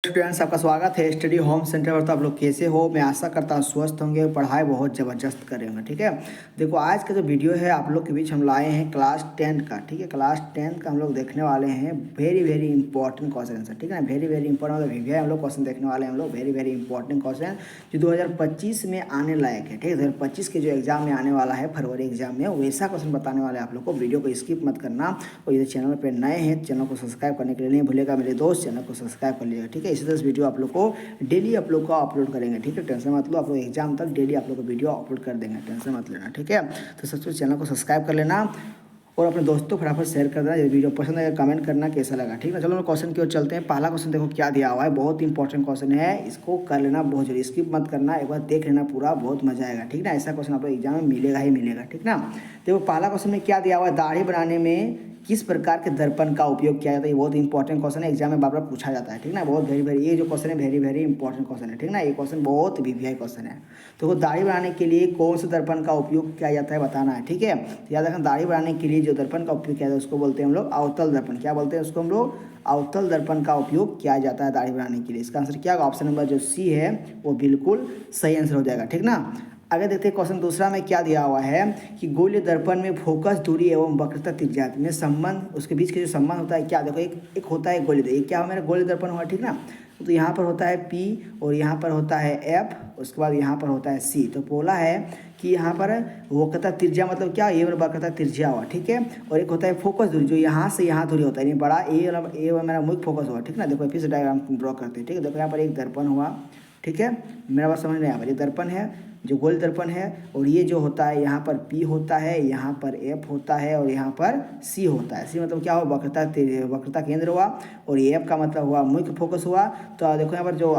Students, आपका स्वागत है स्टडी होम सेंटर पर। तो आप लोग कैसे हो? मैं आशा करता हूँ स्वस्थ होंगे, पढ़ाई बहुत ज़बरदस्त करेंगे। ठीक है, देखो आज का जो वीडियो है आप लोग के बीच हम लाए हैं क्लास 10 का। ठीक है, क्लास 10 का हम लोग देखने वाले हैं वेरी इंपॉर्टेंट क्वेश्चन आंसर। ठीक है ना, वेरी इंपॉर्टेंट मतलब वीवीआई हम लोग क्वेश्चन देखने वाले हैं। हम लोग वेरी इंपॉर्टेंट क्वेश्चन जो 2025 में आने लायक है। ठीक है, 2025 के जो एग्जाम में आने वाला है, फरवरी एग्जाम में, वैसा क्वेश्चन बताने वाले आप लोग को। वीडियो को स्किप मत करना। और यदि चैनल पर नए हैं, चैनल को सब्सक्राइब करने के लिए नहीं भूलेगा मेरे दोस्त, चैनल को सब्सक्राइब कर लीजिएगा। ठीक है, इसी तरह वीडियो आप लोग को डेली आप लोग को अपलोड करेंगे। ठीक है, टेंशन मत लो, आप लोग एग्जाम तक डेली आप लोग को वीडियो अपलोड कर देंगे, टेंशन मत लेना। ठीक है, तो सबसे चैनल को सब्सक्राइब कर लेना और अपने दोस्तों को फटाफट शेयर कर देना। यदि वीडियो पसंद आएगा कमेंट करना कैसा लगा। ठीक है, चलो हम क्वेश्चन की ओर चलते हैं। पहला क्वेश्चन देखो क्या दिया हुआ है, बहुत इंपॉर्टेंट क्वेश्चन है, इसको कर लेना बहुत जरूरी, स्किप मत करना, एक बार देख लेना पूरा, बहुत मजा आएगा। ठीक ना, ऐसा क्वेश्चन आप लोग एग्जाम में मिलेगा ही मिलेगा। ठीक ना, देखो पहला क्वेश्चन में क्या दिया हुआ है, दाढ़ी बनाने में किस प्रकार के दर्पण का उपयोग किया जाता है। ये बहुत इंपॉर्टेंट क्वेश्चन है, एग्जाम में बार बार पूछा जाता है। ठीक ना, बहुत वेरी ये जो क्वेश्चन है वेरी इंपॉर्टेंट क्वेश्चन है। ठीक ना, ये क्वेश्चन बहुत वीवीआई क्वेश्चन है। तो वो दाढ़ी बनाने के लिए कौन से दर्पण का उपयोग किया जाता है बताना है। ठीक है, तो याद रखना, दाढ़ी बनाने के लिए जो दर्पण का उपयोग किया जाता है उसको बोलते हैं हम लोग अवतल दर्पण। क्या बोलते हैं उसको हम लोग? अवतल दर्पण का उपयोग किया जाता है दाढ़ी बनाने के लिए। इसका आंसर क्या होगा? ऑप्शन नंबर जो सी है वो बिल्कुल सही आंसर हो जाएगा। ठीक ना, आगे देखते हैं क्वेश्चन दूसरा में क्या दिया हुआ है कि गोलीय दर्पण में फोकस दूरी एवं वक्रता त्रिज्या में संबंध, उसके बीच के जो संबंध होता है क्या, देखो एक होता है गोलीय, एक क्या हो मेरा गोलीय दर्पण हुआ। ठीक ना, तो यहाँ पर होता है P और यहाँ पर होता है F, उसके बाद यहाँ पर होता है C। तो बोला है कि यहाँ पर वक्रता त्रिज्या मतलब क्या, ये वक्रता त्रिज्या हुआ। ठीक है, और एक होता है फोकस दूरी, जो यहाँ से यहाँ दूरी होता है, यानी बड़ा ए मेरा मुख्य फोकस हुआ। ठीक ना, देखो फिर से डायग्राम ड्रॉ करते हैं। ठीक है, देखो यहाँ पर एक दर्पण हुआ। ठीक है, मेरा बात समझ में यहाँ पर ये दर्पण है, जो गोल दर्पण है, और ये जो होता है यहाँ पर P होता है, यहाँ पर F होता है और यहाँ पर C होता है। C मतलब क्या हुआ, वक्रता केंद्र हुआ, और ये F का मतलब हुआ मुख्य फोकस हुआ। तो देखो यहाँ पर जो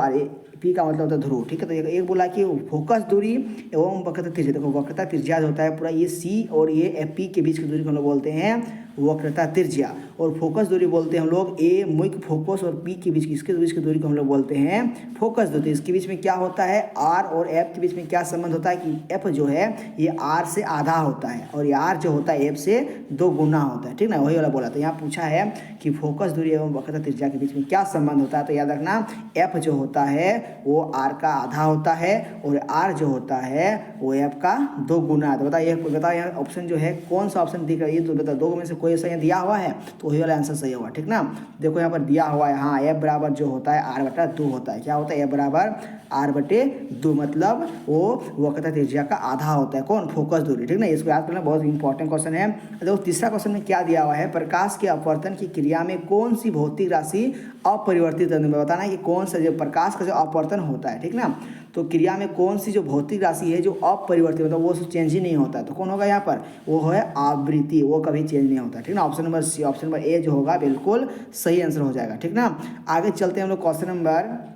P का मतलब होता है ध्रुव। ठीक है, तो एक बोला कि फोकस दूरी एवं वक्रता त्रिज्या, देखो वक्रता त्रिज्या होता है पूरा ये C और ये P के बीच की दूरी को हम लोग बोलते हैं वक्रता त्रिज्या, और फोकस दूरी बोलते हैं हम लोग ए मुख्य फोकस और P के बीच की, इसके बीच की दूरी को हम लोग बोलते हैं फोकस दूरी। इसके बीच में क्या होता है, R और F के बीच में क्या संबंध होता है कि F जो है ये R से आधा होता है और ये R जो होता है F से 2 गुना होता है। ठीक ना, वही वाला बोला। तो यहाँ पूछा है कि फोकस दूरी एवं वक्रता त्रिज्या के बीच में क्या संबंध होता है। तो याद रखना, F जो होता है वो R का आधा होता है और R जो होता है वो F का 2 गुना। तो बताओ यहाँ ऑप्शन जो है कौन सा ऑप्शन दिख रहा है, ये तो बताओ, दो में से कोई सही दिया हुआ है तो वही वाला आंसर सही होगा। ठीक ना, देखो यहाँ पर दिया हुआ है, हाँ F बराबर जो होता है R/2 होता है। क्या होता है, F बराबर R/2, मतलब वो वक्रता त्रिज्या का आधा होता है, कौन, फोकस दूरी। ठीक ना, इसको याद करना, बहुत इंपॉर्टेंट क्वेश्चन है। देखो तीसरा क्वेश्चन में क्या दिया हुआ है, प्रकाश के अपवर्तन की क्रिया में कौन सी भौतिक राशि अपरिवर्तित रहने में, बताना है कि कौन सा जो प्रकाश का जो अपवर्तन होता है। ठीक ना, तो क्रिया में कौन सी जो भौतिक राशि है जो अपरिवर्तित, मतलब वो चेंज ही नहीं होता है, तो कौन होगा यहाँ पर, वो है आवृत्ति, वो कभी चेंज नहीं होता। ठीक ना, option number C, option number A जो होगा बिल्कुल सही आंसर हो जाएगा। ठीक ना, आगे चलते हैं हम लोग क्वेश्चन नंबर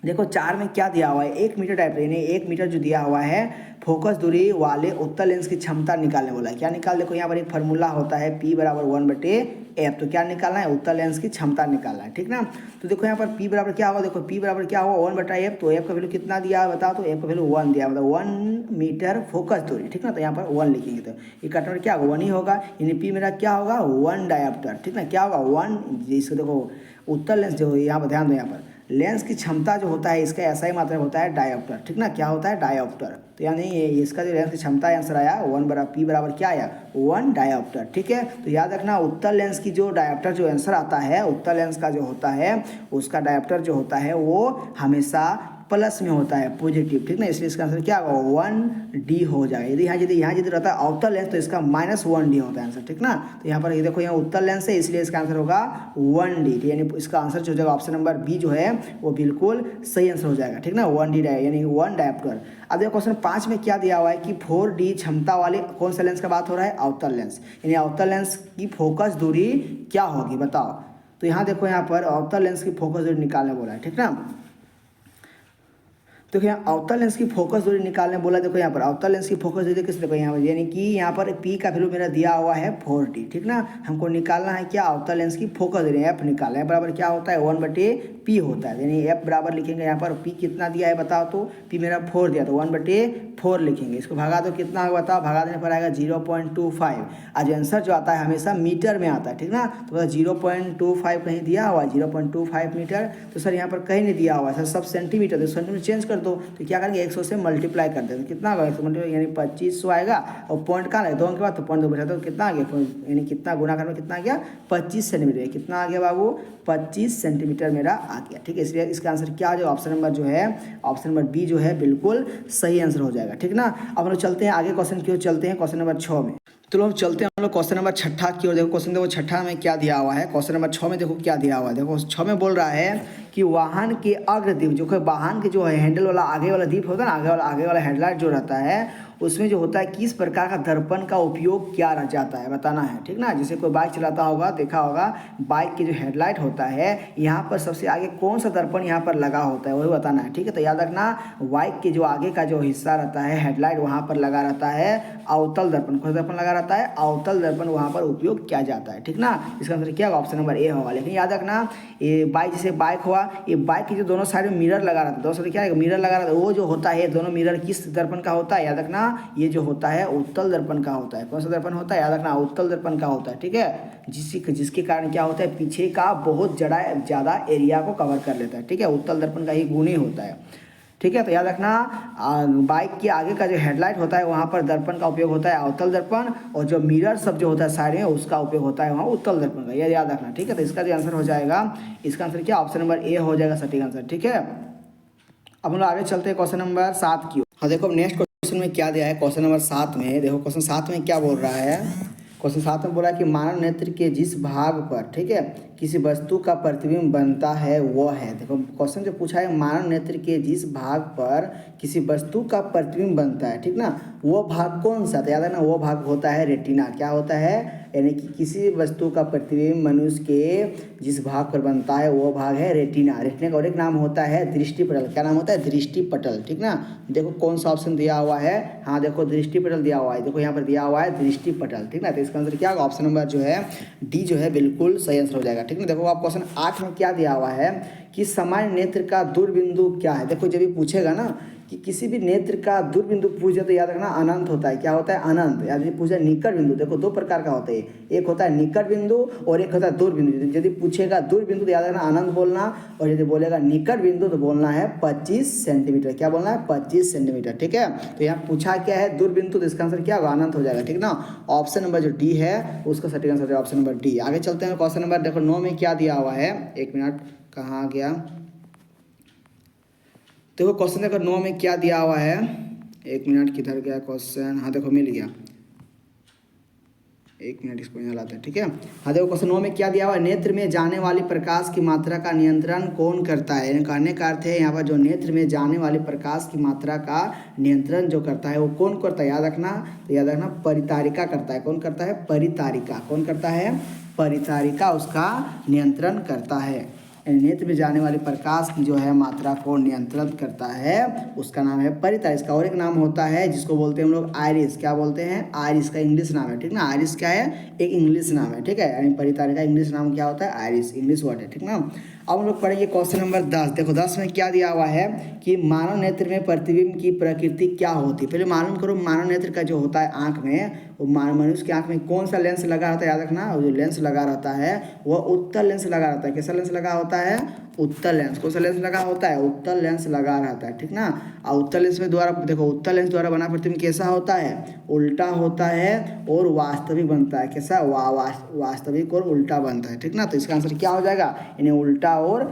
देखो 4 में क्या दिया हुआ है, 1 मीटर डायप्टर, यानी 1 मीटर जो दिया हुआ है फोकस दूरी वाले उत्तल लेंस की क्षमता निकालने बोला है। क्या निकाल, देखो यहाँ पर एक फार्मूला होता है P बराबर 1/F, तो क्या निकालना है, उत्तल लेंस की क्षमता निकालना है। ठीक ना, तो देखो यहाँ पर P बराबर क्या होगा, देखो P बराबर क्या होगा 1/F, तो F का वैल्यू कितना दिया है बताओ, तो F का वैल्यू 1 दिया, मतलब 1 मीटर फोकस दूरी। ठीक ना, तो यहाँ पर 1 लिखेंगे, तो ये कटवर क्या होगा, 1 ही होगा, यानी P मेरा क्या होगा 1 डायप्टर। ठीक ना, क्या होगा 1, इसको देखो उत्तल लेंस जो यहाँ पर ध्यान दो, यहाँ पर लेंस की क्षमता जो होता है इसका ऐसा ही मात्रा होता है डायोप्टर। ठीक ना, क्या होता है डायोप्टर, तो यानी इसका जो लेंस की क्षमता आंसर आया 1 बराबर P बराबर क्या आया 1 डायोप्टर। ठीक है, तो याद रखना उत्तल लेंस की जो डायोप्टर जो आंसर आता है, उत्तल लेंस का जो होता है उसका डायोप्टर जो होता है वो हमेशा प्लस में होता है, पॉजिटिव। ठीक ना, इसलिए इसका आंसर क्या होगा 1D हो जाएगा। यदि यहाँ रहता है अवतल लेंस तो इसका -1D होता है आंसर। ठीक ना, तो यहाँ पर ये देखो यहाँ उत्तल लेंस है इसलिए इसका आंसर होगा 1D, यानी इसका आंसर जो हो जाएगा ऑप्शन नंबर बी जो है वो बिल्कुल सही आंसर हो जाएगा। ठीक ना, 1D यानी 1 डायप्टर। अब देखो क्वेश्चन 5 में क्या दिया हुआ है कि 4D क्षमता वाले कौन सा लेंस का बात हो रहा है, अवतल लेंस, यानी अवतल लेंस की फोकस दूरी क्या होगी बताओ। तो यहाँ देखो यहाँ पर अवतल लेंस की फोकस दूरी निकालने बोला है। ठीक ना, देखो यहाँ अवतल लेंस की फोकस दूरी निकालने बोला। देखो यहाँ पर अवतल लेंस की फोकस दूरी किस देखो यहाँ पर, यानी कि यहाँ पर पी का वैल्यू मेरा दिया हुआ है 4D, ठीक ना। हमको निकालना है क्या, अवतल लेंस की फोकस दूरी, एफ निकालना है। बराबर क्या होता है 1/p होता है, यानी एफ बराबर लिखेंगे यहाँ पर, पी कितना दिया है बताओ तो, पी मेरा 4 दिया तो 1/4 लिखेंगे। इसको भगा दो कितना होगा बताओ, भगा देने पर आएगा 0.25। आज आंसर जो आता है हमेशा मीटर में आता है, ठीक ना। तो 0.25 कहीं दिया हुआ है 0.25 मीटर, तो सर यहाँ पर कहीं नहीं दिया हुआ है सर, सब सेंटीमीटर, तो सेंटीमीटर चेंज कर दो। तो क्या करेंगे 100 से मल्टीप्लाई कर देंगे, कितना होगा 100 मल्टीप्लाई यानी 2500 आएगा। और पॉइंट कहाँ लगे 2 अंक के बाद, तो पॉइंट 2 बचा तो कितना आ गया, यानी कितना गुना करने में कितना आ गया 25 सेंटीमीटर। कितना आ गया बाबू 25 सेंटीमीटर मेरा आ गया, ठीक है। इसलिए इसका आंसर क्या हो जाएगा, ऑप्शन नंबर जो है, ऑप्शन नंबर बी जो है बिल्कुल सही आंसर हो जाएगा, ठीक ना। अब हम लोग चलते हैं आगे क्वेश्चन की ओर, चलते हैं क्वेश्चन नंबर 6 में। तो लोग चलते हैं हम लोग क्वेश्चन नंबर 6 की ओर। देखो क्वेश्चन देखो 6 में क्या दिया हुआ है, क्वेश्चन नंबर 6 में देखो क्या दिया हुआ है। देखो 6 में बोल रहा है कि वाहन के अग्रदीप, जो कि वाहन के जो है हैंडल वाला आगे वाला दीप होता है ना, आगे वाला हेडलाइट जो रहता है, उसमें जो होता है किस प्रकार का दर्पण का उपयोग किया जाता है बताना है, ठीक ना। जैसे कोई बाइक चलाता होगा, देखा होगा बाइक की जो हेडलाइट होता है, यहाँ पर सबसे आगे कौन सा दर्पण यहाँ पर लगा होता है वही बताना है, ठीक है। तो याद रखना बाइक के जो आगे का जो हिस्सा रहता है हेडलाइट, वहाँ पर लगा रहता है अवतल दर्पण। कौन सा दर्पण लगा रहता है, अवतल दर्पण वहाँ पर उपयोग किया जाता है, ठीक ना। इसका आंसर क्या होगा, ऑप्शन नंबर ए होगा। लेकिन याद रखना ये बाइक, जैसे बाइक हुआ, ये बाइक की जो दोनों साइड में मिरर लगा रहता है, दोनों साइड क्या है मिरर लगा रहता है, वो जो होता है दोनों मिरर किस दर्पण का होता है, याद रखना ये जो होता है उत्तल दर्पण का होता है। कौन सा दर्पण होता है, याद रखना उत्तल दर्पण का होता है, ठीक है। जिसके कारण क्या होता है, पीछे का बहुत ज़्यादा एरिया को कवर कर लेता है, ठीक है। उत्तल दर्पण का ही गुण ही होता है, ठीक है। तो याद रखना बाइक के आगे का जो हेडलाइट होता है वहाँ पर दर्पण का उपयोग होता है अवतल दर्पण, और जो मिरर सब जो होता है साइड में उसका उपयोग होता है वहाँ उत्तल दर्पण का, ये याद रखना, ठीक है। तो इसका जो आंसर हो जाएगा, इसका आंसर क्या ऑप्शन नंबर ए हो जाएगा सटीक आंसर, ठीक है। अब हम लोग आगे चलते हैं क्वेश्चन नंबर 7 की। हाँ देखो नेक्स्ट क्वेश्चन में क्या दिया है, क्वेश्चन नंबर 7 में देखो, क्वेश्चन 7 में क्या बोल रहा है, क्वेश्चन 7 में बोला कि मानव नेत्र के जिस भाग पर, ठीक है, किसी वस्तु का प्रतिबिंब बनता है वह है। देखो क्वेश्चन जो पूछा है, मानव नेत्र के जिस भाग पर किसी वस्तु का प्रतिबिंब बनता है, ठीक ना, वो भाग कौन सा, तो याद है ना वो भाग होता है रेटिना। क्या होता है, यानी कि किसी वस्तु का प्रतिबिंब मनुष्य के जिस भाग पर बनता है वो भाग है रेटिना। रेटिना का और एक नाम होता है दृष्टिपटल। क्या नाम होता है, दृष्टिपटल, ठीक ना। देखो कौन सा ऑप्शन दिया हुआ है, हाँ देखो दृष्टिपटल दिया हुआ है, देखो यहाँ पर दिया हुआ है दृष्टिपटल, ठीक ना। तो इसका आंसर क्या होगा, ऑप्शन नंबर जो है डी जो है बिल्कुल सही आंसर हो जाएगा, ठीक ना। देखो आप क्वेश्चन 8 में क्या दिया हुआ है कि सामान्य नेत्र का दूरबिंदु क्या है। देखो जब भी पूछेगा ना कि किसी भी नेत्र का दूरबिंदु पूछे तो याद रखना अनंत होता है। क्या होता है, अनंत। याद पूछे निकट बिंदु, देखो दो प्रकार का होता है, एक होता है निकट बिंदु और एक होता है दूर बिंदु। यदि पूछेगा दूर बिंदु तो याद रखना अनंत बोलना, और यदि बोलेगा निकट बिंदु तो बोलना है 25 सेंटीमीटर। क्या बोलना है, 25 सेंटीमीटर, ठीक है। तो यहाँ पूछा क्या है दूर बिंदु, तो इसका आंसर क्या होगा, अनंत हो जाएगा, ठीक ना। ऑप्शन नंबर जो डी है उसका सटीक आंसर है ऑप्शन नंबर डी। आगे चलते हैं क्वेश्चन नंबर देखो 9 में क्या दिया हुआ है, एक मिनट कहाँ गया, देखो क्वेश्चन देखो 9 में क्या दिया हुआ है, एक मिनट किधर गया क्वेश्चन, हाँ देखो मिल गया, एक मिनट इसको यहाँ लाते हैं, ठीक है। हाँ देखो क्वेश्चन 9 में क्या दिया हुआ है, नेत्र में जाने वाली प्रकाश की मात्रा का नियंत्रण कौन करता है। कहने का अर्थ है यहाँ पर जो नेत्र में जाने वाली प्रकाश की मात्रा का नियंत्रण जो करता है वो कौन करता है, याद रखना, तो याद रखना परितारिका करता है। कौन करता है, परितारिका। कौन करता है, परितारिका उसका नियंत्रण करता है। नेत्र में जाने वाली प्रकाश की जो है मात्रा को नियंत्रित करता है, उसका नाम है परितारिका। इसका और एक नाम होता है जिसको बोलते हैं हम लोग आयरिस। क्या बोलते हैं, आयरिस का इंग्लिश नाम है, ठीक ना। आयरिस क्या है, एक इंग्लिश नाम है, ठीक है। यानी परितारिका इंग्लिश नाम क्या होता है, आयरिस, इंग्लिश वर्ड है, ठीक ना। अब हम लोग पढ़ेंगे क्वेश्चन नंबर 10। देखो 10 में क्या दिया हुआ है कि मानव नेत्र में प्रतिबिंब की प्रकृति क्या होती है। पहले मालूम करो मानव नेत्र का जो होता है आँख में, वो मनुष्य की आँख में कौन सा लेंस लगा रहता है, याद रखना वो जो लेंस लगा रहता है वह उत्तल लेंस लगा रहता है। कैसा लेंस लगा होता है, उत्तल लेंस। कौन सा लेंस लगा होता है, उत्तल लेंस लगा रहता है, ठीक ना। और उत्तल लेंस में द्वारा देखो उत्तल लेंस द्वारा बना प्रतिबिंब कैसा होता है, उल्टा होता है और वास्तविक बनता है। कैसा, वास्तविक और उल्टा बनता है, ठीक ना। तो इसका आंसर क्या हो जाएगा, यानी उल्टा और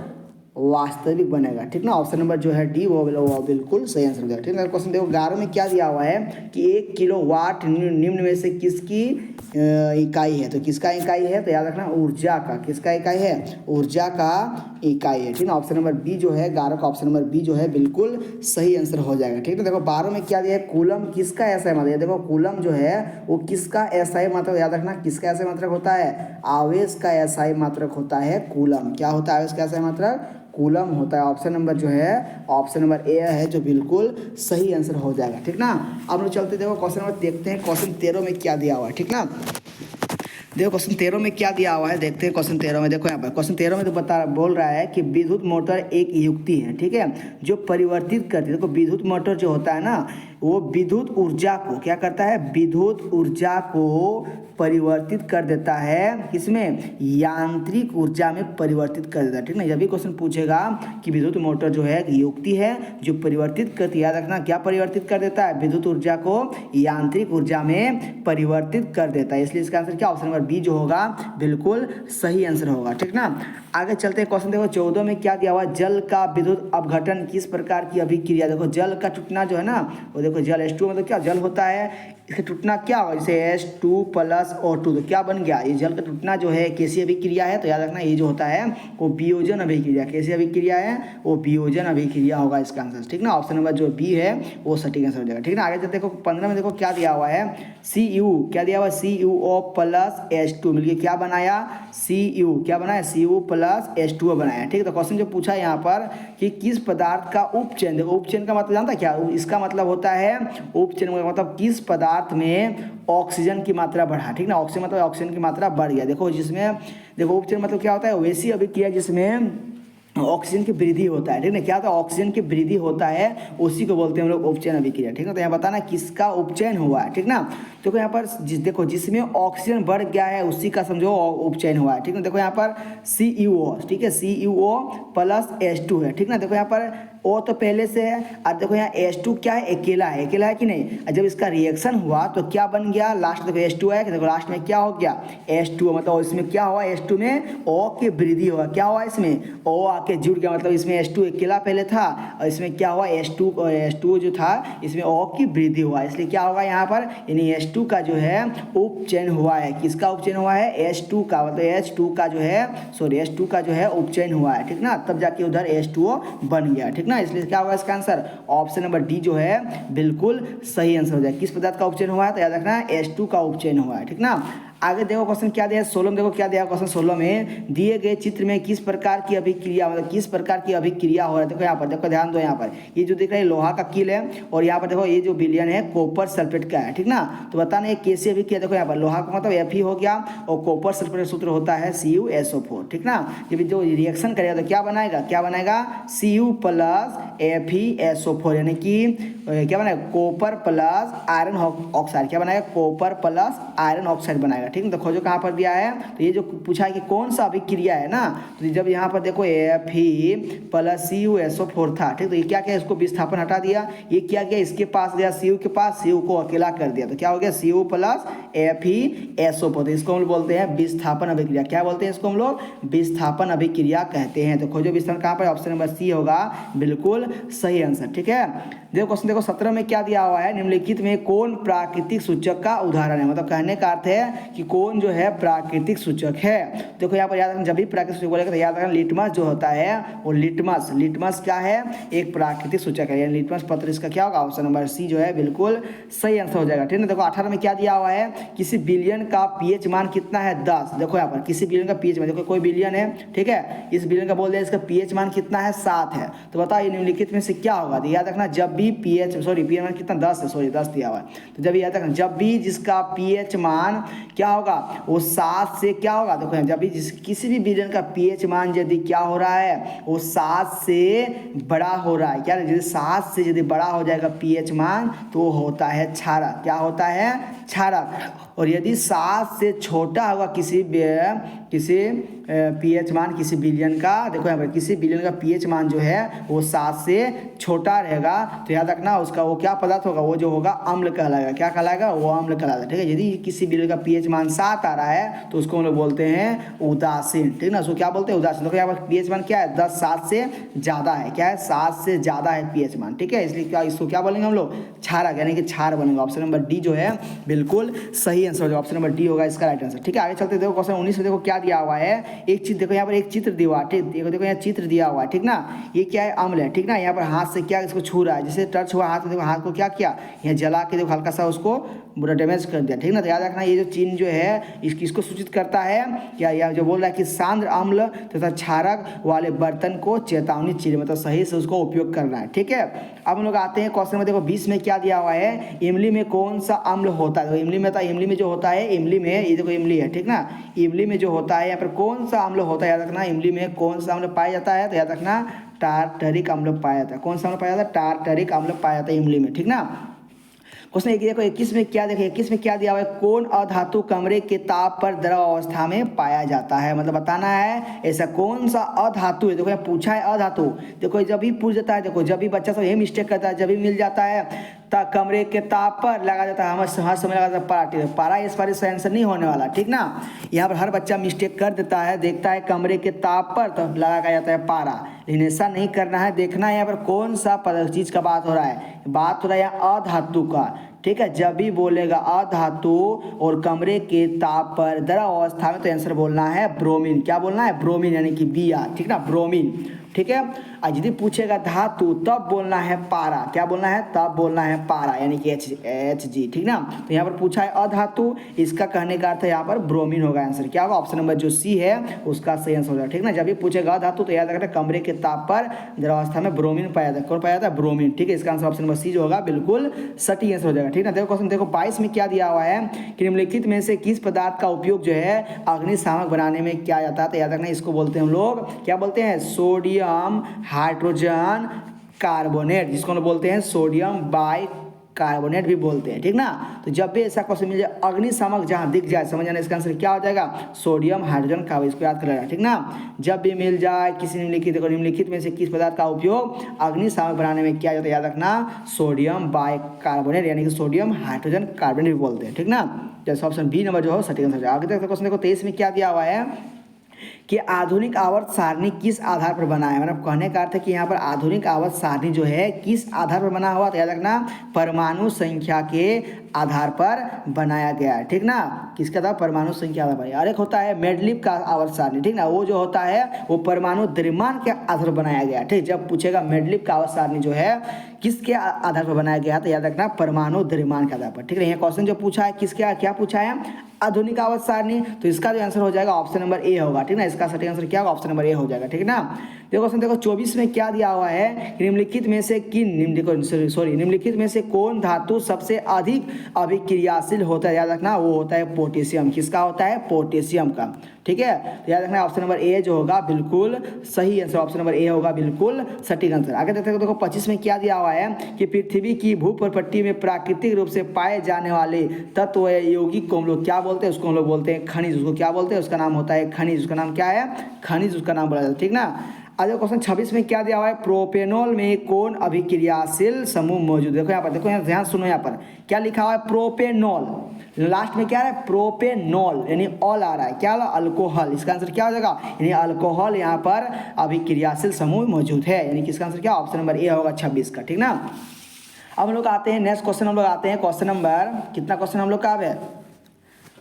वास्तविक बनेगा, ठीक ना। ऑप्शन नंबर जो है डी वो बिल्कुल सही आंसर हो जाएगा, ठीक है। क्वेश्चन देखो 11 में क्या दिया हुआ है कि 1 किलोवाट निम्न में से किसकी इकाई है। तो किसका इकाई है, तो याद रखना ऊर्जा का। किसका इकाई है, ऊर्जा का इकाई है, ठीक ना। ऑप्शन नंबर बी जो है 11 का ऑप्शन नंबर बी जो है बिल्कुल सही आंसर हो जाएगा, ठीक है। देखो 12 में क्या दिया है, कूलम किसका एसआई मात्रक। देखो कूलम जो है वो किसका एसआई मात्रक, याद रखना किसका एसआई मात्रक होता है, आवेश का एसआई मात्रक होता है कूलम। क्या होता है आवेश का एसआई मात्रक, कूलम होता है। ऑप्शन नंबर जो है ऑप्शन नंबर ए है जो बिल्कुल सही आंसर हो जाएगा, ठीक ना। अब लोग चलते देखो क्वेश्चन नंबर देखते हैं क्वेश्चन 13 में क्या दिया हुआ है, ठीक ना। देखो क्वेश्चन 13 में क्या दिया हुआ है, देखते हैं क्वेश्चन 13 में। देखो यहाँ पर क्वेश्चन 13 में तो बोल रहा है कि विद्युत मोटर एक युक्ति है, ठीक है, जो परिवर्तित करती है। देखो विद्युत मोटर जो होता है ना, वो विद्युत ऊर्जा को क्या करता है, विद्युत ऊर्जा को परिवर्तित कर देता है, किसमें, यांत्रिक ऊर्जा में परिवर्तित कर देता है, ठीक ना। जब भी क्वेश्चन पूछेगा कि विद्युत मोटर जो है एक युक्ति है जो परिवर्तित करती है, याद रखना क्या परिवर्तित कर देता है, विद्युत ऊर्जा को यांत्रिक ऊर्जा में परिवर्तित कर देता है। इसलिए इसका आंसर क्या, ऑप्शन नंबर बी जो होगा बिल्कुल सही आंसर होगा, ठीक ना। आगे चलते हैं क्वेश्चन देखो 14 में क्या दिया हुआ है, जल का विद्युत अपघटन किस प्रकार की अभिक्रिया। देखो जल का टूटना जो है ना, वो देखो जल H2 मतलब क्या जल होता है, इसका टूटना क्या होगा, जैसे H2 प्लस O2 तो क्या बन गया, ये जल का टूटना जो है कैसी अभिक्रिया है, तो याद रखना ये जो होता है वो वियोजन अभिक्रिया। कैसी अभिक्रिया है, वो वियोजन अभिक्रिया होगा इसका आंसर, ठीक ना। ऑप्शन नंबर जो बी है वो सटीक आंसर हो जाएगा, ठीक ना। आगे चलते देखो 15 में देखो क्या दिया हुआ है, Cu क्या दिया हुआ है, CuO प्लस H2 मिलके क्या बनाया, Cu क्या बनाया, Cu प्लस H2O बनाया, ठीक है। तो क्वेश्चन जो पूछा है यहाँ पर कि किस पदार्थ का उपचयन, देखो उपचयन का मतलब जानता क्या, इसका मतलब होता है उपचयन का मतलब किस पदार्थ में ऑक्सीजन की मात्रा बढ़ा, ठीक ना। ऑक्सीजन मतलब ऑक्सीजन की मात्रा बढ़ गया। देखो जिसमें देखो उपचयन मतलब क्या होता है, वैसी अभिक्रिया जिसमें ऑक्सीजन की वृद्धि होता है, ठीक है। क्या होता है, ऑक्सीजन की वृद्धि होता है, उसी को बोलते हैं हम लोग उपचयन अभिक्रिया, ठीक है। तो यहाँ बताना किसका उपचयन हुआ है, ठीक ना। देखो यहाँ पर देखो जिसमें ऑक्सीजन बढ़ गया है उसी का समझो उपचयन हुआ है, ठीक है। देखो यहाँ पर CuO, ठीक है, CuO प्लस H2 है, ठीक ना। देखो यहाँ पर O तो पहले से है और देखो यहाँ H2 क्या है, अकेला है कि नहीं। और जब इसका रिएक्शन हुआ तो क्या बन गया, लास्ट देखो H2 है, देखो लास्ट में क्या हो गया, H2O मतलब इसमें क्या हुआ, H2 में O की वृद्धि हुआ, क्या हुआ इसमें, O आके जुड़ गया, मतलब इसमें H2 अकेला पहले था और इसमें क्या हुआ, H2 जो था इसमें O की वृद्धि हुआ, इसलिए क्या होगा यहाँ पर, यानी H2 का जो है उपचयन हुआ है। किसका उपचयन हुआ है, H2 का, मतलब H2 का जो है H2 का जो है उपचयन हुआ है, ठीक ना। तब जाके उधर H2O बन गया, ठीक ना। इसलिए क्या होगा इसका आंसर, ऑप्शन नंबर डी जो है बिल्कुल सही आंसर हो जाएगा। किस पदार्थ का उपचयन हुआ है, तो याद रखना है H2 का उपचयन हुआ है, ठीक ना। आगे देखो क्वेश्चन क्या दिया है 16 में, देखो क्या दिया क्वेश्चन 16 में, दिए गए चित्र में किस प्रकार की अभिक्रिया, मतलब किस प्रकार की अभिक्रिया हो रहा है। देखो यहाँ पर, देखो ध्यान दो, यहाँ पर ये जो दिख रहा है लोहा का कील है और यहाँ पर देखो ये जो विलयन है कॉपर सल्फेट का है, ठीक ना। तो बताना ये कैसे अभिक्रिया, देखो यहाँ पर लोहा का मतलब Fe हो गया और कॉपर सल्फेट का सूत्र होता है CuSO4, ठीक ना। जब जो रिएक्शन करेगा तो क्या बनाएगा, Cu प्लस FeSO4 यानी कि क्या बनाएगा, कॉपर प्लस आयरन ऑक्साइड, क्या बनाएगा, कॉपर प्लस आयरन ऑक्साइड बनाएगा, ठीक है। तो खोजो कहाँ पर दिया है, तो ये जो पूछा है कि कौन सा अभिक्रिया है ना, तो जब यहाँ पर देखो Fe प्लस CuSO4 था, ठीक, तो ये क्या किया, इसको विस्थापन हटा दिया, ये क्या किया, इसके पास गया Cu के पास, Cu को अकेला कर दिया, तो क्या हो गया Cu प्लस FeSO4, तो इसको हम लोग बोलते हैं विस्थापन अभिक्रिया। क्या बोलते हैं इसको हम लोग, विस्थापन अभिक्रिया कहते हैं। तो खोजो विस्थापन कहाँ पर, ऑप्शन नंबर सी होगा बिल्कुल सही आंसर, ठीक है। देखो क्वेश्चन देखो 17 में क्या दिया हुआ है, निम्नलिखित में कौन प्राकृतिक सूचक का उदाहरण है, मतलब कहने का अर्थ है कि कौन जो है प्राकृतिक सूचक है। देखो यहाँ पर याद रखना, जब भी प्राकृतिक सूचक बोलेगा तो याद रखना लिटमस जो होता है वो लिटमस क्या है, एक प्राकृतिक सूचक है, यानी लिटमस पत्र इसका क्या होगा, ऑप्शन नंबर सी जो है बिल्कुल सही आंसर हो जाएगा, ठीक है। देखो 18 में क्या दिया हुआ है, किसी बिलियन का पीएच मान कितना है 10। देखो यहाँ पर किसी बिलियन का पीएच मान, देखो कोई बिलियन है, ठीक है, इस बिलियन का बोल दिया, इसका पीएच मान कितना है 7 है। तो बताओ ये निम्नलिखित में से क्या होगा, तो याद रखना जब भी पीएच मान कितना 10 है, 10 दिया हुआ है, तो जब याद रखना जब भी जिसका पीएच मान क्या होगा वो 7 से क्या होगा, देखो जब भी किसी भी बिलियन का पीएच मान यदि क्या हो रहा है वो 7 से बड़ा हो रहा है, क्या यदि 7 से यदि बड़ा हो जाएगा पीएच मान तो होता है क्षारक, क्या होता है क्षारक। और यदि 7 से छोटा होगा किसी पीएच मान किसी बिलियन का, देखो यहाँ पर किसी बिलियन का पीएच मान जो है वो 7 से छोटा रहेगा, तो याद रखना उसका वो क्या पदार्थ होगा, वो जो होगा अम्ल कहलाएगा, क्या कहलाएगा, वो अम्ल कहलाएगा, ठीक है। यदि किसी बिलियन का पीएच मान 7 आ रहा है तो उसको हम लोग बोलते हैं उदासीन, ठीक ना, उसको क्या बोलते हैं उदासीन। देखो यहाँ पर पीएच मान क्या है 10 7 से ज़्यादा है, क्या है 7 से ज़्यादा है पीएच मान, ठीक है, इसलिए क्या इसको क्या बोलेंगे हम लोग क्षारक, यानी कि क्षार बनेगा। ऑप्शन नंबर डी जो है बिल्कुल सही आंसर होगा, ऑप्शन नंबर डी होगा इसका राइट आंसर, ठीक है। आगे चलते देखो क्वेश्चन 19 में देखो क्या दिया हुआ है, एक चीज देखो यहाँ पर एक चित्र दिया हुआ है, ठीक, देखो यहाँ चित्र दिया हुआ है, ठीक ना, ये क्या है अम्ल है, ठीक ना। यहाँ पर हाथ से क्या इसको छू रहा है, जैसे टच हुआ हाथ में, देखो हाथ को क्या किया यहाँ जला के देखो हल्का सा उसको पूरा डैमेज कर दिया, ठीक ना। तो याद रखना ये जो चिन्ह जो है इसको सूचित करता है क्या, यह जो बोल रहा है कि सांद्र अम्ल तथा क्षारक वाले बर्तन को चेतावनी चिन्ह, मतलब सही से उसको उपयोग करना है, ठीक है। अब हम लोग आते हैं क्वेश्चन में, देखो 20 में क्या दिया हुआ है, इमली में कौन सा अम्ल होता है। तो इमली में जो होता है, इमली में ये देखो इमली है, ठीक ना। इमली में जो होता है यहाँ पर कौन सा अम्ल होता है, याद रखना इमली में कौन सा अम्ल पाया जाता है। तो याद रखना टार्टरिक अम्ल पाया जाता है। कौन सा अम्ल पाया जाता है, टार्टरिक अम्ल पाया जाता है इमली में, ठीक ना। क्वेश्चन देखो 21 में क्या, देखिए 21 में क्या दिया हुआ है, कौन अधातु कमरे के ताप पर द्रव अवस्था में पाया जाता है, मतलब बताना है ऐसा कौन सा अधातु है। देखो यहाँ पूछा है अधातु, देखो जब भी पूछ जाता है, देखो जब भी बच्चा सब यही मिस्टेक करता है, जब भी मिल जाता है कमरे के ताप पर लगा जाता है, हर समय लगा जाता है पारा, ठीक है। पारा इस बार इसका आंसर नहीं होने वाला, ठीक ना। यहाँ पर हर बच्चा मिस्टेक कर देता है, देखता है कमरे के ताप पर तो लगा जाता है पारा, लेकिन ऐसा नहीं करना है। देखना है यहाँ पर कौन सा चीज़ का बात हो रहा है, बात हो रहा है अधातु का, ठीक है। जब भी बोलेगा अधातु और कमरे के ताप पर द्रव अवस्था में, तो आंसर बोलना है ब्रोमीन। क्या बोलना है, ब्रोमीन, यानी कि Br, ठीक ना, ब्रोमीन, ठीक है। और यदि पूछेगा धातु तब बोलना है पारा, क्या बोलना है, तब बोलना है पारा, यानी कि Hg, ठीक ना। तो यहाँ पर पूछा है अधातु, इसका कहने का अर्थ है यहाँ पर ब्रोमीन होगा आंसर। क्या होगा, ऑप्शन नंबर जो सी है उसका सही आंसर हो जाएगा, ठीक ना। जब भी पूछेगा अधातु तो याद रखना कमरे के ताप पर द्रवावस्था में ब्रोमीन पाया जाता है। कौन पाया जाता है, ब्रोमीन, ठीक है। इसका आंसर ऑप्शन नंबर सी जो होगा बिल्कुल सटीक आंसर हो जाएगा, ठीक ना। देखो क्वेश्चन देखो 22 में क्या दिया हुआ है कि निम्नलिखित में से किस पदार्थ का उपयोग जो है अग्निशामक बनाने में किया जाता है। तो याद रखना इसको बोलते हैं हम लोग, क्या बोलते हैं, सोडियम हाइड्रोजन कार्बोनेट, जिसको हम बोलते हैं सोडियम बाई कार्बोनेट भी बोलते हैं, ठीक ना। तो जब भी ऐसा क्वेश्चन मिल जाए अग्निशामक जहां दिख जाए, समझ जाना इसका आंसर क्या हो जाएगा, सोडियम हाइड्रोजन कार्बोनेट, इसको याद कर लेना, ठीक ना। जब भी मिल जाए किसी निम्नलिखित, देखो निम्नलिखित में से किस पदार्थ का उपयोग अग्निशामक बनाने में किया जाता है, याद रखना सोडियम बाई कार्बोनेट, यानी कि सोडियम हाइड्रोजन कार्बोनेट भी बोलते हैं, ठीक ना। जैसे ऑप्शन बी नंबर जो है सटीक आंसर। आगे तक क्वेश्चन देखो 23 में क्या दिया हुआ है कि आधुनिक आवर्त सारणी किस आधार पर बना है, मतलब कहने का अर्थ है कि यहाँ पर आधुनिक आवर्त सारणी जो है किस आधार पर बना हुआ, तो याद रखना परमाणु संख्या के आधार पर बनाया गया है, ठीक ना। किसका आधार, परमाणु संख्या आधार पर। और एक होता है मेडलिप का आवर्त सारणी, ठीक ना, वो जो होता है वो परमाणु द्रव्यमान के आधार पर बनाया गया, ठीक। जब पूछेगा मेडलिप का आवर्त सारणी जो है किसके आधार पर बनाया गया, तो याद रखना परमाणु द्रव्यमान के आधार पर, ठीक है। यहाँ क्वेश्चन जो पूछा है किसके क्या पूछा है, आधुनिक आवर्त सारणी, तो इसका जो आंसर हो जाएगा ऑप्शन नंबर ए होगा, ठीक ना। इसका सटीक आंसर क्या होगा, ऑप्शन नंबर ए हो जाएगा, ठीक ना। देखो क्वेश्चन देखो 24 में क्या दिया हुआ है, निम्नलिखित में से निम्नलिखित में से कौन धातु सबसे अधिक अभिक्रियाशील होता है, याद रखना वो होता है पोटेशियम। किसका होता है, पोटेशियम का, ठीक है। तो याद रखना ऑप्शन नंबर ए जो होगा बिल्कुल सही आंसर, ऑप्शन नंबर ए होगा बिल्कुल सटीक आंसर। आगे देखते हैं, देखो 25 में क्या दिया हुआ है कि पृथ्वी की भूप्रपट्टी में प्राकृतिक रूप से पाए जाने वाले तत्व यौगिक को हम लोग क्या बोलते हैं, उसको हम लोग बोलते हैं खनिज। उसको क्या बोलते हैं, उसका नाम होता है खनिज। उसका नाम क्या है, खनिज, उसका नाम बोला जाता है, ठीक ना। आज क्वेश्चन 26 में क्या दिया हुआ है, प्रोपेनॉल में कौन अभिक्रियाशील समूह मौजूद। देखो यहाँ पर, देखो यहाँ ध्यान सुनो, यहाँ पर क्या लिखा हुआ है, प्रोपेनॉल, लास्ट में क्या है, प्रोपेनॉल, यानी ऑल आ रहा है, क्या अल्कोहल। इसका आंसर क्या हो जाएगा, यानी अल्कोहल यहाँ पर अभिक्रियाशील समूह मौजूद है, यानी कि इसका आंसर क्या, ऑप्शन नंबर ए होगा 26 का, ठीक ना। अब हम लोग आते हैं नेक्स्ट क्वेश्चन, हम लोग आते हैं क्वेश्चन नंबर कितना, क्वेश्चन हम लोग का है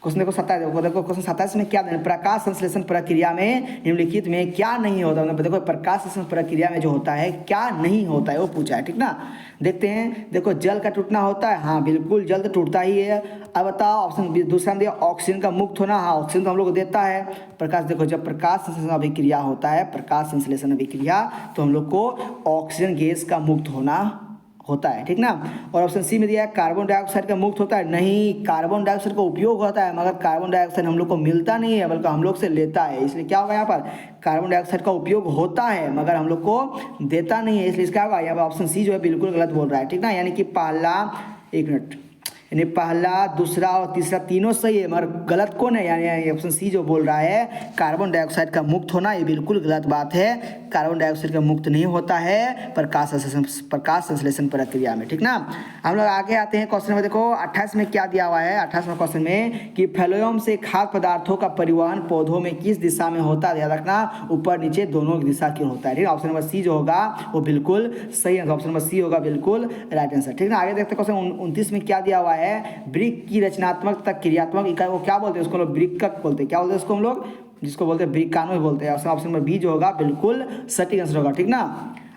क्वेश्चन देखो 27, देखो क्वेश्चन 27 में क्या देना, प्रकाश संश्लेषण प्रक्रिया में निम्नलिखित में क्या नहीं होता, मतलब देखो प्रकाश संश्लेषण प्रक्रिया में जो होता है क्या नहीं होता है वो पूछा है, ठीक ना। देखते हैं, देखो जल का टूटना होता है, हाँ बिल्कुल जल तो टूटता ही है। अब बताओ ऑप्शन दूसरा में दिया ऑक्सीजन का मुक्त होना, हाँ ऑक्सीजन तो हम लोग को देता है। प्रकाश, देखो जब प्रकाश संश्लेषण अभिक्रिया होता है, प्रकाश संश्लेषण अभिक्रिया, तो हम लोग को ऑक्सीजन गैस का मुक्त होना होता है, ठीक ना। और ऑप्शन सी में दिया है कार्बन डाइऑक्साइड का मुक्त होता है, नहीं कार्बन डाइऑक्साइड का उपयोग होता है, मगर कार्बन डाइऑक्साइड हम लोग को मिलता नहीं है बल्कि हम लोग से लेता है। इसलिए क्या होगा यहाँ पर, कार्बन डाइऑक्साइड का उपयोग होता है मगर हम लोग को देता नहीं है, इसलिए क्या होगा यहाँ पर ऑप्शन सी जो है बिल्कुल गलत बोल रहा है, ठीक ना। यानी कि पहला, एक मिनट, यानी पहला दूसरा और तीसरा तीनों सही है मगर गलत कौन है, यानी ऑप्शन सी जो बोल रहा है कार्बन डाइऑक्साइड का मुक्त होना, ये बिल्कुल गलत बात है। कार्बन डाइऑक्साइड का मुक्त नहीं होता है प्रकाश संश्लेषण प्रक्रिया में, ठीक ना। हम लोग आगे आते हैं क्वेश्चन में, देखो 28 में क्या दिया हुआ है, 28वें क्वेश्चन में कि फ्लोएम से खाद्य पदार्थों का परिवहन पौधों में किस दिशा में होता है, याद रखना ऊपर नीचे दोनों दिशा की होता है, ठीक है। ऑप्शन नंबर सी जो होगा वो बिल्कुल सही आंसर, ऑप्शन नंबर सी होगा बिल्कुल राइट आंसर, ठीक ना। आगे देखते हैं क्वेश्चन 29 में क्या दिया हुआ है, ब्रिक की रचनात्मक तक क्रियात्मक इकाई को क्या बोलते हैं, उसको लोग ब्रिकक बोलते हैं, क्या बोलते हैं उसको हम लोग, जिसको बोलते हैं ब्रिकानो भी बोलते हैं। ऑप्शन नंबर बी जो होगा बिल्कुल सटीक आंसर होगा, ठीक ना।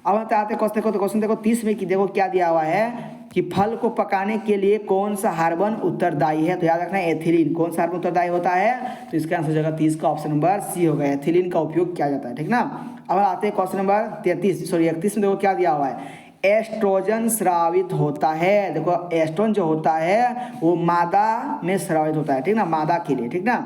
अब आते हैं क्वेश्चन देखो, तो क्वेश्चन देखो 30 में कि देखो क्या दिया हुआ है कि फल को पकाने के लिए कौन सा हार्बन उत्तरदायी है, तो याद रखना एथिलीन। कौन सा हार्बन उत्तरदायी होता है, तो इसका आंसर हो जाएगा 30 का ऑप्शन नंबर सी होगा, एथिलीन का उपयोग किया जाता है, ठीक ना। अब आते हैं क्वेश्चन नंबर 31 में देखो क्या दिया हुआ है, एस्ट्रोजन स्रावित होता है। देखो एस्ट्रोजन जो होता है वो मादा में स्रावित होता है, ठीक ना, मादा के लिए, ठीक ना।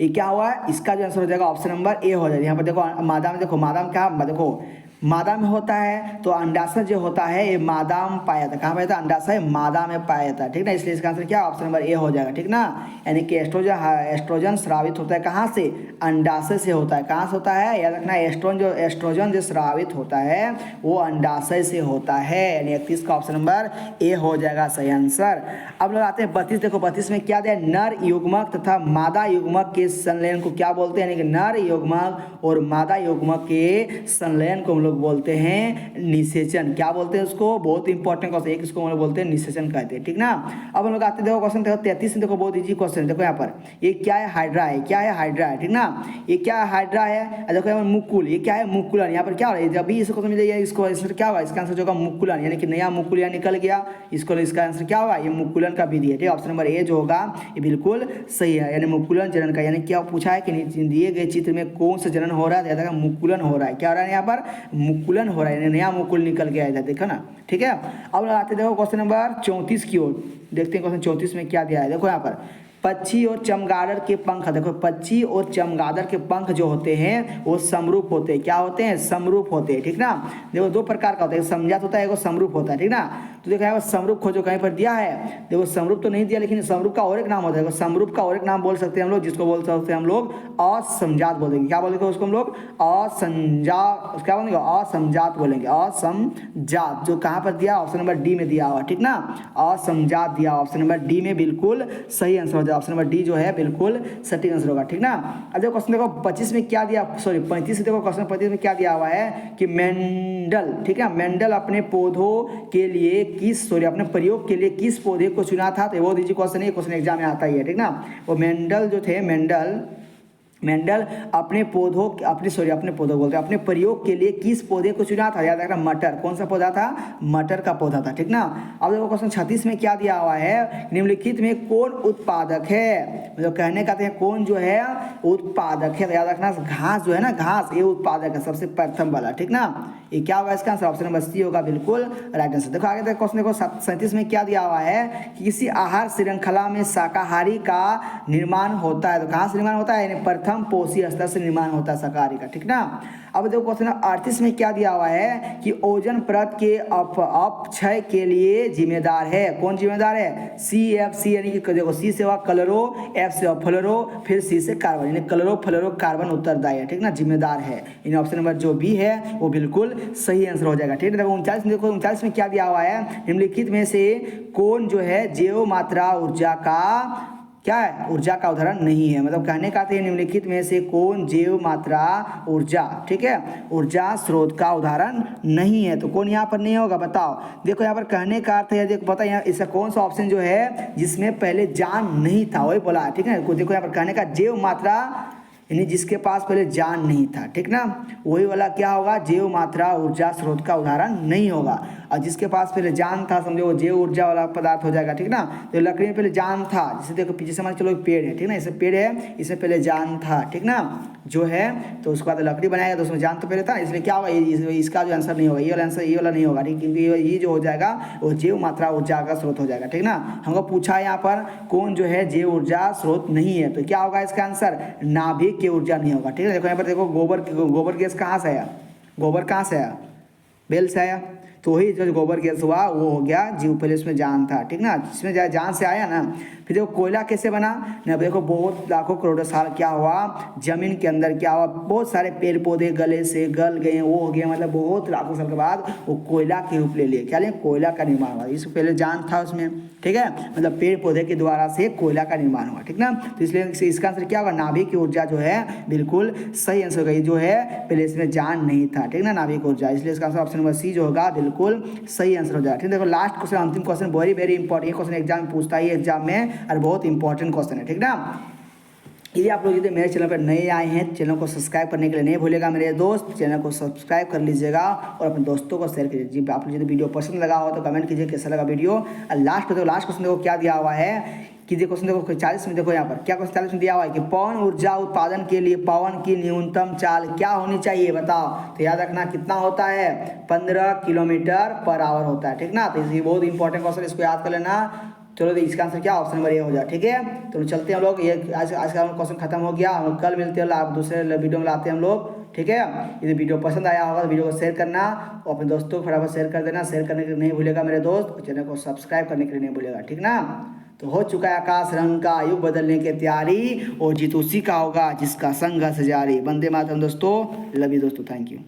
ये क्या हुआ, इसका जो आंसर हो जाएगा ऑप्शन नंबर ए हो जाएगा। यहाँ पर देखो मादा में, देखो मादा में क्या, देखो मादा में होता है, तो अंडाशय जो होता है ये मादा में पाया जाता है। कहाँ पाया जाता है, अंडाशय मादा में पाया जाता है, ठीक ना। इसलिए इसका आंसर क्या ऑप्शन नंबर ए हो जाएगा, ठीक ना। यानी कि एस्ट्रोजन स्रावित होता है कहाँ से, अंडाशय से होता है। कहाँ से होता है, याद रखना, एस्ट्रोजन जो स्रावित होता है वो अंडाशय से होता है, यानी 31 का ऑप्शन नंबर ए हो जाएगा सही आंसर। अब लोग आते हैं 32, देखो 32 में क्या दिया, नर युग्मक तथा मादा युग्मक के संलयन को क्या बोलते हैं, यानी कि नर युग्मक और मादा युग्मक के संलयन को लोग बोलते हैं निषेचन। क्या बोलते हैं उसको, बहुत इंपॉर्टेंट क्वेश्चन, एक इसको हम लोग बोलते हैं निषेचन कहते हैं, ठीक ना। अब हम लोग आते देखो क्वेश्चन देखो 33 में, देखो बहुत इजी क्वेश्चन, देखो यहाँ पर ये क्या है, हाइड्रा है, क्या है, हाइड्रा है, ठीक ना। ये क्या है, हाइड्रा है, देखो यहाँ मुकुल, ये क्या है, मुकुलन। यहाँ पर क्या हो रहा है, जब भी इसको मिल जाएगा इसको आंसर क्या होगा, इसका आंसर होगा मुकुलन, यानी कि नया मुकुल यहाँ निकल गया, इसको इसका आंसर क्या होगा, ये मुकुलन का विधि है, ठीक है। ऑप्शन नंबर ए जो होगा ये बिल्कुल सही है, यानी मुकुलन जनन का, यानी क्या पूछा है कि दिए गए चित्र में कौन सा जनन हो रहा है, मुकुलन हो रहा है, क्या हो रहा है यहाँ पर, मुकुलन हो रहा है, नया मुकुल निकल के आया था, देखो ना, ठीक है। अब लगाते देखो क्वेश्चन नंबर 34 की ओर, देखते हैं क्वेश्चन 34 में क्या दिया है। देखो यहाँ पर पक्षी और चमगादड़ के पंख, देखो पक्षी और चमगादड़ के पंख जो होते हैं वो समरूप होते हैं, क्या होते हैं, समरूप होते हैं, ठीक ना। देखो दो प्रकार का होता है, समजात होता है, एक समरूप होता है, ठीक ना। तो देखो यहाँ पर समरूप खोजो, कहीं पर दिया है, देखो समरूप तो नहीं दिया, लेकिन समरूप का और एक नाम होता है, समरूप का और एक नाम बोल सकते हैं हम लोग, जिसको बोल सकते हैं हम लोग असमजात बोलेंगे, क्या बोलेंगे उसको हम लोग, असमजात, क्या बोलेंगे, असमजात बोलेंगे, असमजात, जो कहाँ पर दिया, ऑप्शन नंबर डी में दिया हुआ, ठीक ना, असमजात दिया ऑप्शन नंबर डी में, बिल्कुल सही आंसर हो जाएगा, ऑप्शन नंबर डी जो है बिल्कुल सटीक आंसर होगा, ठीक ना। अब देखो क्वेश्चन देखो 25 में क्या दिया, सॉरी 35 देखो क्वेश्चन 35 में क्या दिया हुआ है कि मेंडल, ठीक है, मेंडल अपने पौधों के लिए अपने प्रयोग के लिए किस पौधे को चुना था, तो वो दीजिए क्वेश्चन है, क्वेश्चन एग्जाम में आता ही है, ठीक ना। वो मेंडल जो थे, मेंडल अपने पौधों बोलते हैं, अपने प्रयोग के लिए किस पौधे को चुना था, याद रखना मटर, कौन सा पौधा था, मटर का पौधा था, ठीक ना। अब देखो क्वेश्चन 36 में क्या दिया हुआ है, निम्नलिखित में कौन उत्पादक है, मतलब कहने का है कौन जो है उत्पादक है, तो याद रखना घास जो है ना, घास ये उत्पादक है, सबसे प्रथम वाला, ठीक ना। ये क्या होगा इसका आंसर, ऑप्शन नंबर सी होगा, बिल्कुल राइट आंसर। देखो आगे देखो क्वेश्चन देखो 37 में क्या दिया हुआ है कि किसी आहार श्रृंखला में शाकाहारी का निर्माण होता है, तो कहाँ से निर्माण होता है, यानी प्रथम पोषी स्तर से निर्माण होता है शाकाहारी का, ठीक ना। अब देखो क्वेश्चन 38 में क्या दिया हुआ है कि ओजोन परत के अपक्षय के लिए जिम्मेदार है, कौन जिम्मेदार है, CFC, यानी कि देखो सी से हुआ क्लोरो, F से हुआ फ्लोरो, फिर सी से कार्बन, यानी क्लोरो फ्लोरो कार्बन उत्तरदायी है, ठीक ना, जिम्मेदार है, यानी ऑप्शन नंबर जो बी है वो बिल्कुल सही आंसर हो जाएगा, ठीक है। देखो 39 में क्या दिया हुआ है, निम्नलिखित में से कौन जो है जैव मात्रा ऊर्जा का क्या है, ऊर्जा का उदाहरण नहीं है, मतलब कहने का है निम्नलिखित में से कौन जैव मात्रा ऊर्जा, ठीक है, ऊर्जा स्रोत का उदाहरण नहीं है, तो कौन यहाँ पर नहीं होगा, बताओ। देखो यहाँ पर कहने का अर्थ है, देखो पता है इसका कौन सा ऑप्शन जो है जिसमें पहले जान नहीं था वही बोला है, ठीक है। देखो यहाँ पर कहने का जैव मात्रा, यानी जिसके पास पहले जान नहीं था, ठीक ना, वही वाला क्या होगा, जैव मात्रा ऊर्जा स्रोत का उदाहरण नहीं होगा। और जिसके पास पहले जान था, समझो वो जैव ऊर्जा वाला पदार्थ हो जाएगा, ठीक ना। तो लकड़ी में पहले जान था, जैसे देखो पीछे समझ चलो पेड़ है, ठीक ना, इसे पेड़ है, इसमें पहले जान था, ठीक ना, जो है, तो उसके बाद लकड़ी बनाएगा तो उसमें जान तो पहले था, इसलिए क्या होगा, इसका जो आंसर नहीं होगा, ये वाला आंसर ये वाला नहीं होगा, ठीक, क्योंकि ये जो हो जाएगा वो जैव मात्रा ऊर्जा का स्रोत हो जाएगा, ठीक ना। हमको पूछा है यहाँ पर कौन जो है जैव ऊर्जा स्रोत नहीं है, तो क्या होगा इसका आंसर, नाभिक की ऊर्जा नहीं होगा, ठीक है। देखो यहाँ पर देखो गोबर गैस कहाँ से आया, गोबर कहाँ से आया, बेल से आया, तो वही जो गोबर गैस हुआ वो हो गया जीव, पहले उसमें जान था, ठीक ना, जिसमें जान से आया ना। फिर देखो कोयला कैसे बना ना, देखो बहुत लाखों करोड़ों साल क्या हुआ, जमीन के अंदर क्या हुआ, बहुत सारे पेड़ पौधे गले से गल गए, वो हो गया, मतलब बहुत लाखों साल के बाद वो कोयला के रूप ले लिए, क्या ले, कोयला का निर्माण हुआ, इससे पहले जान था उसमें, ठीक है, मतलब पेड़ पौधे के द्वारा से कोयला का निर्माण हुआ, ठीक ना। तो इसलिए इसका आंसर क्या होगा, नाभिक की ऊर्जा जो है बिल्कुल सही आंसर होगा, जो है पहले इसमें जान नहीं था, ठीक ना, नाभिक ऊर्जा, इसलिए इसका आंसर ऑप्शन नंबर सी जो होगा बिल्कुल सही आंसर हो जाएगा, ठीक है। देखो लास्ट क्वेश्चन, अंतिम question, very important question exam में पूछता है, एग्जाम में और बहुत इंपॉर्टेंट क्वेश्चन है, ठीक ना। यदि आप लोग यदि मेरे चैनल पर नए आए हैं, चैनल को सब्सक्राइब करने के लिए नहीं भूलेगा मेरे दोस्त, चैनल को सब्सक्राइब कर लीजिएगा और अपने दोस्तों को शेयर कीजिए। जी आप लोग यदि वीडियो पसंद लगा हो तो कमेंट कीजिए कैसा लगा वीडियो। और लास्ट क्वेश्चन देखो क्या दिया हुआ है कि देखो क्वेश्चन देखो 40 में, देखो यहाँ पर क्या क्वेश्चन 40 में दिया हुआ है कि पवन ऊर्जा उत्पादन के लिए पवन की न्यूनतम चाल क्या होनी चाहिए बताओ। तो याद रखना कितना होता है, 15 किलोमीटर पर आवर होता है, ठीक ना। तो ये बहुत इंपॉर्टेंट क्वेश्चन, इसको याद कर लेना। चलो तो इसका आंसर क्या, ऑप्शन नंबर ए हो जाए, ठीक है। तो चलते हैं हम लोग, ये आज का क्वेश्चन खत्म हो गया। हम लोग कल मिलते हैं, आप दूसरे वीडियो में लाते हैं हम लोग, ठीक है। यदि वीडियो पसंद आया होगा तो वीडियो को शेयर करना और अपने दोस्तों को फटाफट शेयर कर देना। शेयर करने के लिए नहीं भूलेगा मेरे दोस्त, और चैनल को सब्सक्राइब करने के लिए नहीं भूलेगा, ठीक ना। तो हो चुका है आकाश रंग का युग बदलने की तैयारी, और जीत उसी का होगा जिसका संघर्ष जारी। वंदे मातरम दोस्तों, लव यू दोस्तों, थैंक यू।